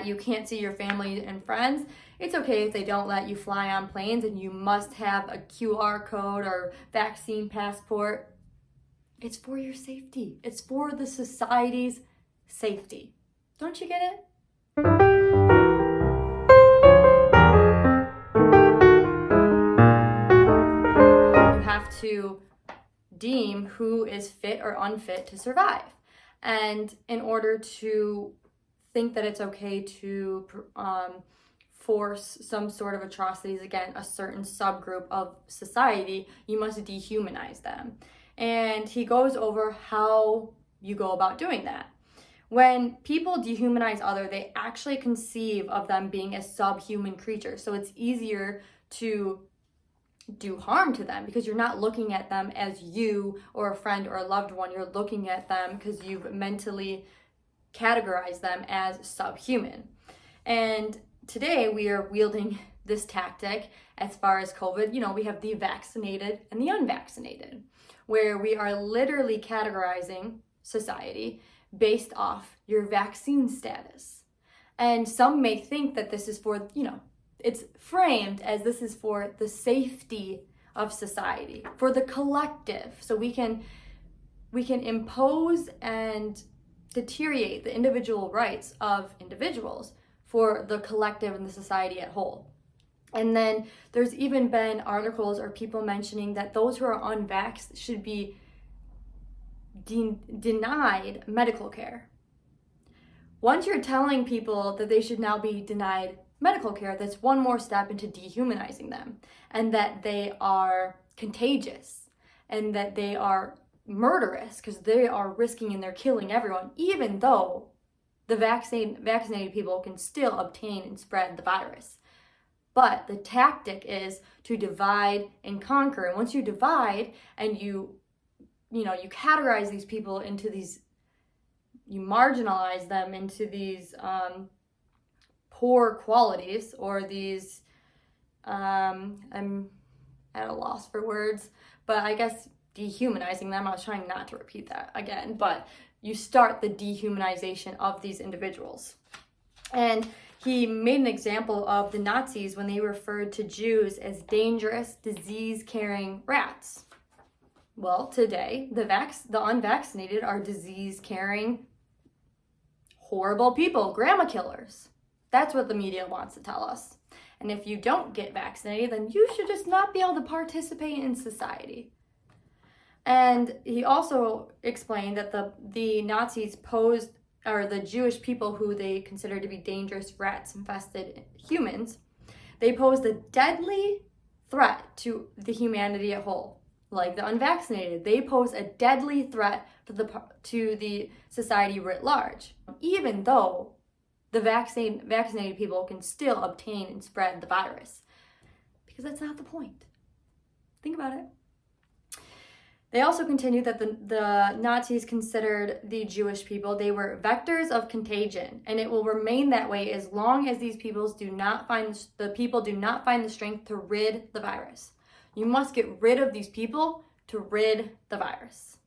You can't see your family and friends. It's okay if they don't let you fly on planes and you must have a QR code or vaccine passport. It's for your safety. It's for the society's safety. Don't you get it? You have to deem who is fit or unfit to survive. And in order to think that it's okay to force some sort of atrocities against a certain subgroup of society, you must dehumanize them. And he goes over how you go about doing that. When people dehumanize others, they actually conceive of them being as subhuman creatures. So it's easier to do harm to them because you're not looking at them as you or a friend or a loved one. You're looking at them because you've mentally categorized them as subhuman. And today we are wielding this tactic as far as COVID. We have the vaccinated and the unvaccinated, where we are literally categorizing society based off your vaccine status. And some may think that this is for, it's framed as this is for the safety of society, for the collective. So we can impose and deteriorate the individual rights of individuals for the collective and the society at whole. And then there's even been articles or people mentioning that those who are unvaxxed should be denied medical care. Once you're telling people that they should now be denied medical care, that's one more step into dehumanizing them, and that they are contagious and that they are murderous because they are risking and they're killing everyone, even though the vaccinated people can still obtain and spread the virus. But the tactic is to divide and conquer. And once you divide and you categorize these people into these, you marginalize them into these poor qualities or these, I'm at a loss for words, but I guess dehumanizing them. I was trying not to repeat that again, but you start the dehumanization of these individuals. And he made an example of the Nazis when they referred to Jews as dangerous, disease-carrying rats. Well, today, the unvaccinated are disease-carrying, horrible people, grandma killers. That's what the media wants to tell us. And if you don't get vaccinated, then you should just not be able to participate in society. And he also explained that the Nazis posed, or the Jewish people who they considered to be dangerous rats-infested humans, they posed a deadly threat to the humanity as whole. Like the unvaccinated, they pose a deadly threat to the society writ large, even though the vaccinated people can still obtain and spread the virus. Because that's not the point. Think about it. They also continued that the Nazis considered the Jewish people, they were vectors of contagion, and it will remain that way as long as these people do not find the strength to rid the virus. You must get rid of these people to rid the virus.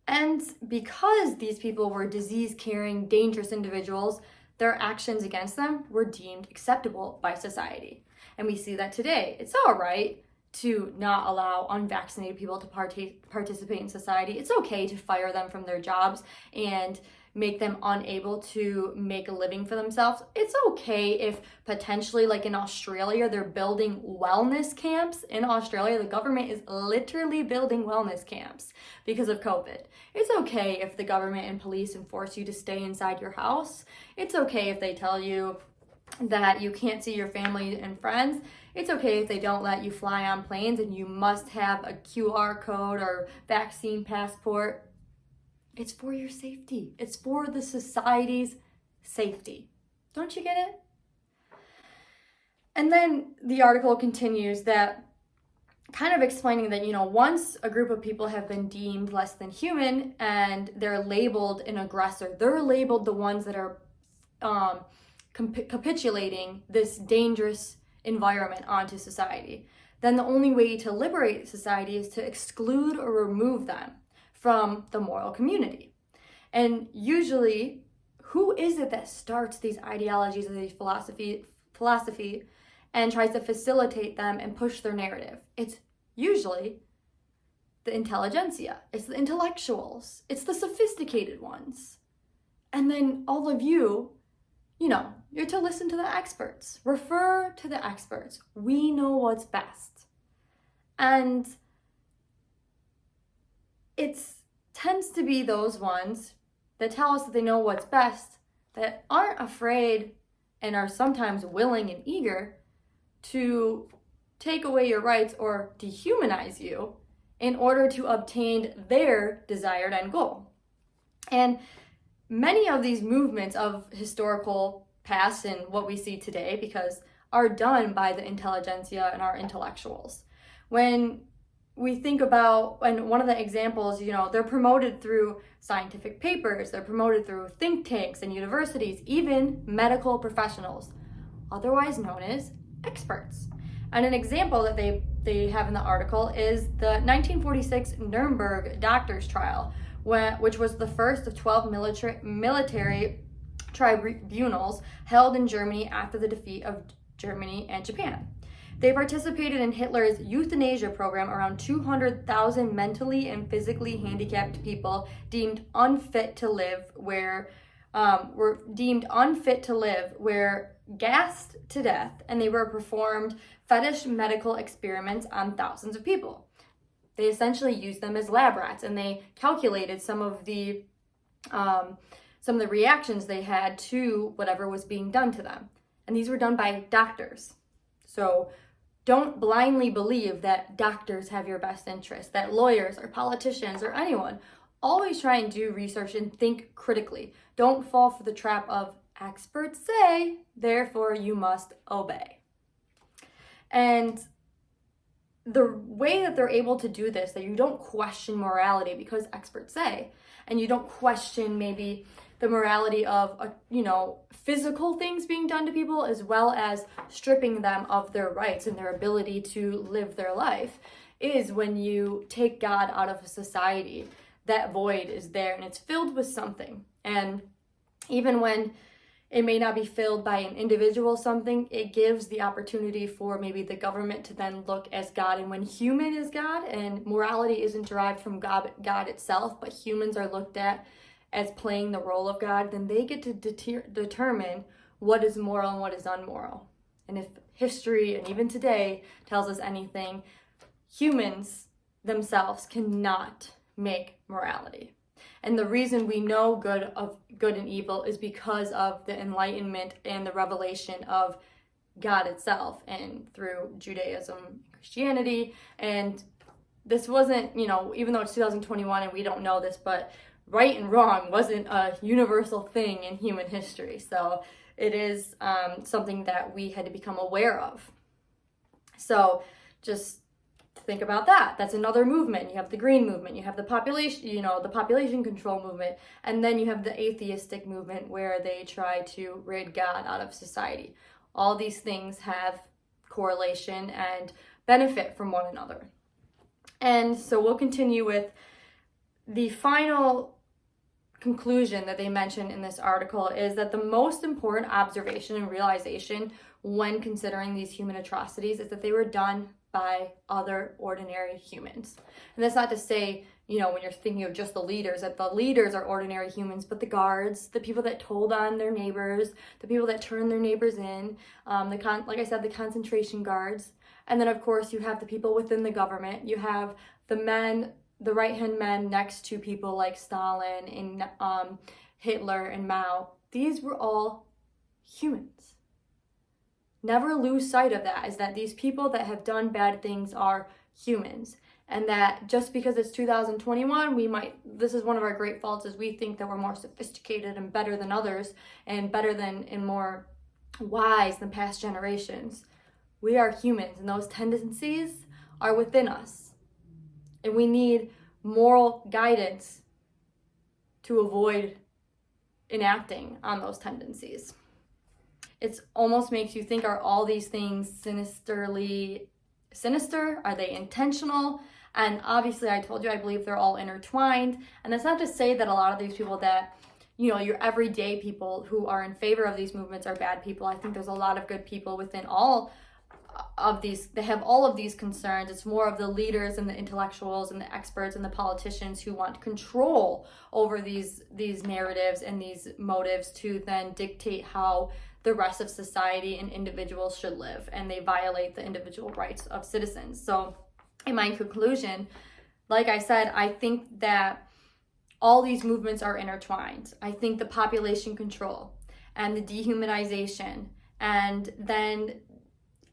And because these people were disease-carrying, dangerous individuals, their actions against them were deemed acceptable by society. And we see that today. It's all right to not allow unvaccinated people to participate in society. It's okay to fire them from their jobs and make them unable to make a living for themselves. It's okay if potentially, like in Australia, they're building wellness camps. In Australia, the government is literally building wellness camps because of COVID. It's okay if the government and police enforce you to stay inside your house. It's okay if they tell you that you can't see your family and friends. It's okay if they don't let you fly on planes and you must have a QR code or vaccine passport. It's for your safety. It's for the society's safety. Don't you get it? And then the article continues that kind of explaining that, once a group of people have been deemed less than human and they're labeled an aggressor, they're labeled the ones that are capitulating this dangerous environment onto society, then the only way to liberate society is to exclude or remove them from the moral community. And usually who is it that starts these ideologies or these philosophy and tries to facilitate them and push their narrative? It's usually the intelligentsia. It's the intellectuals. It's the sophisticated ones. And then all of you, you're to listen to the experts. Refer to the experts. We know what's best. And it tends to be those ones that tell us that they know what's best, that aren't afraid and are sometimes willing and eager to take away your rights or dehumanize you in order to obtain their desired end goal. And many of these movements of historical past and what we see today are done by the intelligentsia and our intellectuals. When we think about, and one of the examples, they're promoted through scientific papers, they're promoted through think tanks and universities, even medical professionals, otherwise known as experts. And an example that they have in the article is the 1946 Nuremberg doctors' trial, which was the first of 12 military tribunals held in Germany after the defeat of Germany and Japan. They participated in Hitler's euthanasia program. Around 200,000 mentally and physically handicapped people deemed unfit to live were gassed to death, and they were performed fetish medical experiments on thousands of people. They essentially used them as lab rats, and they calculated some of the reactions they had to whatever was being done to them. And these were done by doctors. So don't blindly believe that doctors have your best interest, that lawyers or politicians or anyone. Always try and do research and think critically. Don't fall for the trap of experts say, therefore you must obey. And the way that they're able to do this, that you don't question morality because experts say, and you don't question maybe the morality of, physical things being done to people, as well as stripping them of their rights and their ability to live their life, is when you take God out of a society. That void is there and it's filled with something. And even when it may not be filled by an individual something, it gives the opportunity for maybe the government to then look as God. And when human is God and morality isn't derived from God itself, but humans are looked at as playing the role of God, then they get to determine what is moral and what is unmoral. And if history, and even today, tells us anything, humans themselves cannot make morality. And the reason we know good and evil is because of the enlightenment and the revelation of God itself, and through Judaism, Christianity. And this wasn't, even though it's 2021 and we don't know this, but right and wrong wasn't a universal thing in human history. So it is something that we had to become aware of. So just think about that. That's another movement. You have the green movement, you have the population control movement, and then you have the atheistic movement where they try to rid God out of society. All these things have correlation and benefit from one another. And so we'll continue with the final conclusion that they mention in this article is that the most important observation and realization when considering these human atrocities is that they were done by other ordinary humans. And that's not to say, when you're thinking of just the leaders, that the leaders are ordinary humans, but the guards, the people that told on their neighbors, the people that turned their neighbors in, like I said, the concentration guards. And then, of course, you have the people within the government. You have the right-hand men next to people like Stalin and Hitler and Mao. These were all humans. Never lose sight of that, is that these people that have done bad things are humans. And that just because it's 2021, this is one of our great faults, is we think that we're more sophisticated and better than others, and better than and more wise than past generations. We are humans, and those tendencies are within us. And we need moral guidance to avoid enacting on those tendencies. It almost makes you think, are all these things sinister? Are they intentional? And obviously, I told you, I believe they're all intertwined. And that's not to say that a lot of these people that your everyday people who are in favor of these movements are bad people. I think there's a lot of good people within all of these. They have all of these concerns. It's more of the leaders and the intellectuals and the experts and the politicians who want control over these narratives and these motives to then dictate how the rest of society and individuals should live, and they violate the individual rights of citizens. So in my conclusion, like I said, I think that all these movements are intertwined. I think the population control and the dehumanization, and then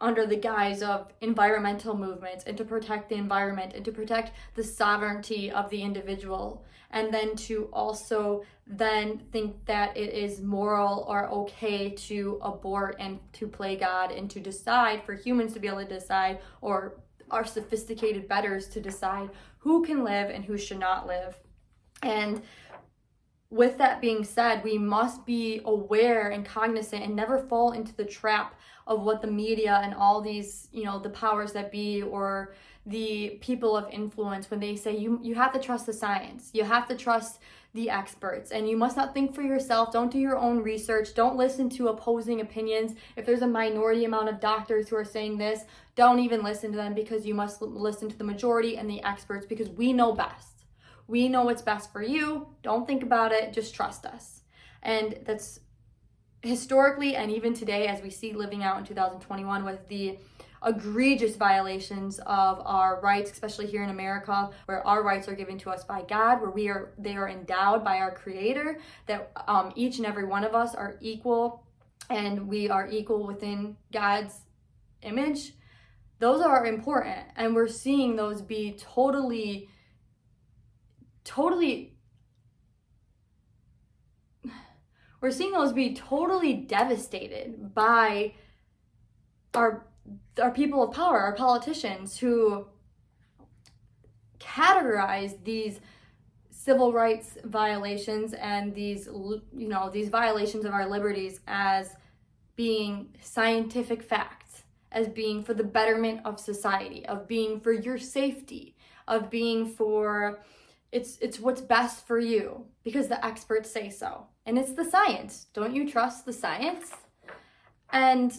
under the guise of environmental movements and to protect the environment and to protect the sovereignty of the individual, and then to also then think that it is moral or okay to abort and to play God and to decide for humans to be able to decide, or our sophisticated betters to decide who can live and who should not live. And with that being said, we must be aware and cognizant and never fall into the trap of what the media and all these, the powers that be or the people of influence, when they say you have to trust the science, you have to trust the experts, and you must not think for yourself, don't do your own research, don't listen to opposing opinions. If there's a minority amount of doctors who are saying this, don't even listen to them, because you must listen to the majority and the experts, because we know best. We know what's best for you. Don't think about it, just trust us. And that's historically, and even today, as we see living out in 2021 with the egregious violations of our rights, especially here in America, where our rights are given to us by God, where they are endowed by our Creator, that each and every one of us are equal, and we are equal within God's image. Those are important, and we're seeing those be totally devastated by our people of power, our politicians, who categorize these civil rights violations and these violations of our liberties as being scientific facts, as being for the betterment of society, of being for your safety, of being for it's what's best for you because the experts say so. And it's the science. Don't you trust the science? And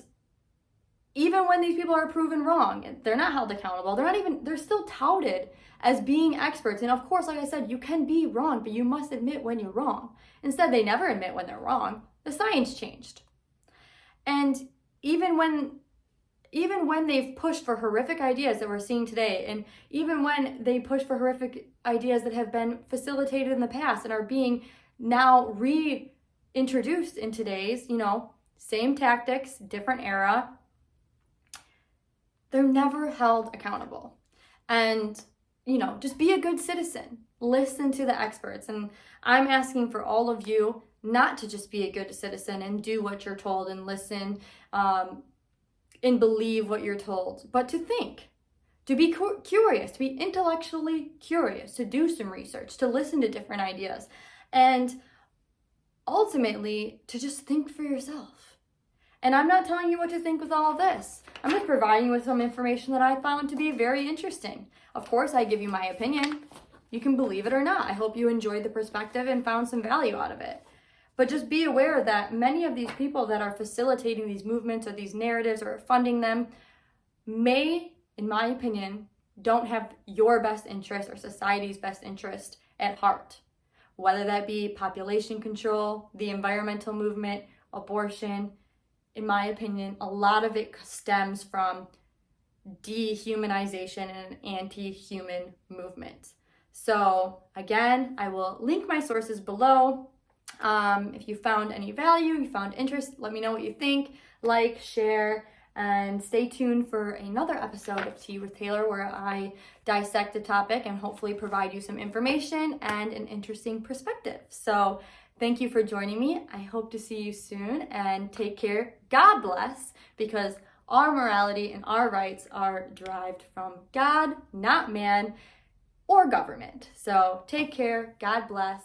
even when these people are proven wrong, they're not held accountable. They're still touted as being experts. And of course, like I said, you can be wrong, but you must admit when you're wrong. Instead, they never admit when they're wrong. The science changed. And even when they've pushed for horrific ideas that we're seeing today, and even when they push for horrific ideas that have been facilitated in the past and are being now reintroduced in today's, same tactics, different era, they're never held accountable. And, just be a good citizen. Listen to the experts. And I'm asking for all of you not to just be a good citizen and do what you're told and listen and believe what you're told, but to think, to be curious, to be intellectually curious, to do some research, to listen to different ideas, and ultimately to just think for yourself. And I'm not telling you what to think with all of this. I'm just providing you with some information that I found to be very interesting. Of course, I give you my opinion. You can believe it or not. I hope you enjoyed the perspective and found some value out of it. But just be aware that many of these people that are facilitating these movements or these narratives or funding them may, in my opinion, don't have your best interest or society's best interest at heart. Whether that be population control, the environmental movement, abortion, in my opinion, a lot of it stems from dehumanization and an anti-human movement. So again, I will link my sources below. If you found any value, you found interest, let me know what you think. Like, share, and stay tuned for another episode of Tea with Tayler, where I dissect a topic and hopefully provide you some information and an interesting perspective. So thank you for joining me. I hope to see you soon, and take care. God bless, because our morality and our rights are derived from God, not man or government. So take care. God bless.